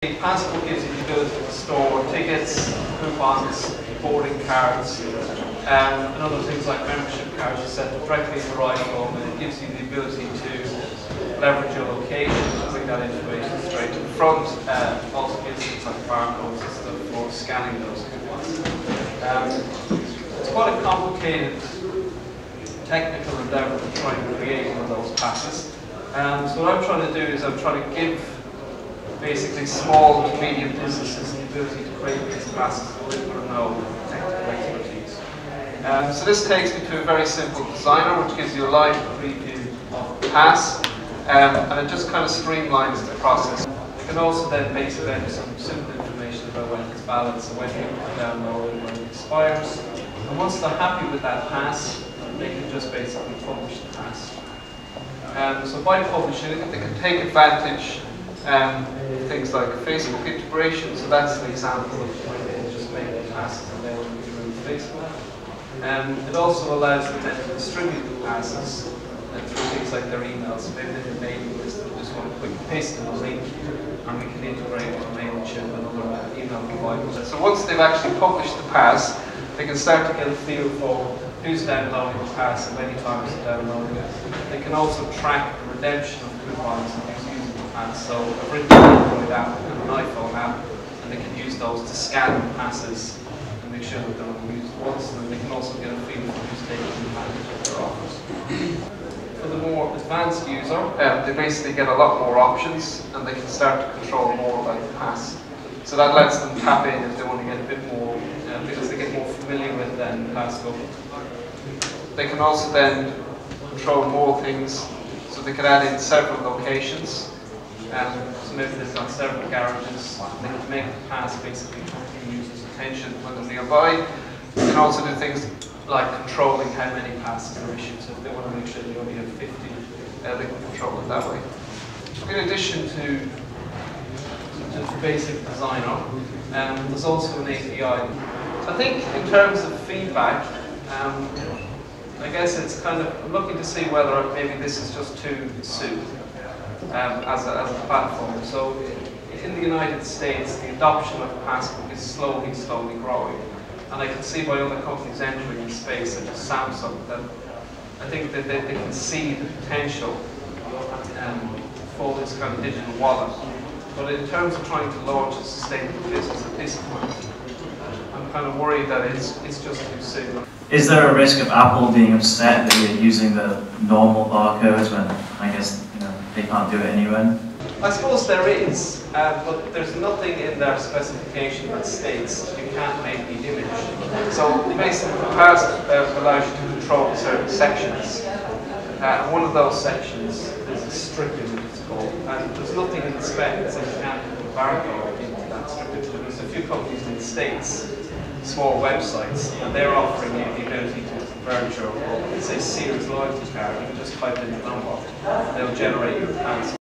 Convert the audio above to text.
The Passbook gives you the ability to store tickets, coupons, boarding cards, and other things like membership cards you set directly in your iPhone, and it gives you the ability to leverage your location and bring that information straight to the front. Also gives things like barcodes and stuff for scanning those coupons. It's quite a complicated technical endeavour to try and create one of those passes. So what I'm trying to do is I'm trying to give basically small to medium businesses the ability to create these passes with little or no technical expertise. So this takes me to a very simple designer which gives you a live preview of the pass, and it just kind of streamlines the process. You can also then basically enter some simple information about when it's valid, so when you can download it, when it expires. And once they're happy with that pass, they can just basically publish the pass. So by publishing it, they can take advantage of things like Facebook integration. So that's an example of when they can just make the passes available through Facebook. It also allows them then to distribute the passes through things like their emails. So maybe they have a mailing list that we just want to quickly paste in a link, and we can integrate with MailChimp and other email providers. So once they've actually published the pass, they can start to get a feel for who's downloading the pass and many times they're downloading it. They can also track the redemption of coupons and who's using the pass. So I've written an Android app and an iPhone app, and they can use those to scan the passes and make sure that they're only used once, and they can also get a feel for who's taking advantage of their offers. For the more advanced user, they basically get a lot more options, and they can start to control more about the pass. So that lets them tap in if they want to get a bit more, because they get more familiar with then Passbook. They can also then control more things, so they can add in several locations. So maybe they've got several garages, they can make the pass basically capture the user's attention when they're nearby. They can also do things like controlling how many passes are issued. So if they want to make sure they only have 50, they can control it that way. In addition to the basic designer, there's also an API. I think in terms of feedback, I guess it's kind of looking to see whether maybe this is just too soon as a platform. So in the United States, the adoption of Passbook is slowly growing. And I can see by other companies entering the space, such as Samsung, that I think that they can see the potential for this kind of digital wallet. But in terms of trying to launch a sustainable business at this point, I'm kind of worried that it's just too soon. Is there a risk of Apple being upset that you're using the normal barcodes when I guess they can't do it anyway? I suppose there is, but there's nothing in their specification that states you can't make the image. So basically the pass allows you to control certain sections. And one of those sections is a strip image, it's called. And there's nothing in the spec that says you can't put a barcode into that strip image. There's a few companies in the States, small websites, and they're offering you the ability to convert your, let's say, Sears loyalty card. You can just type in the number, they'll generate your pass.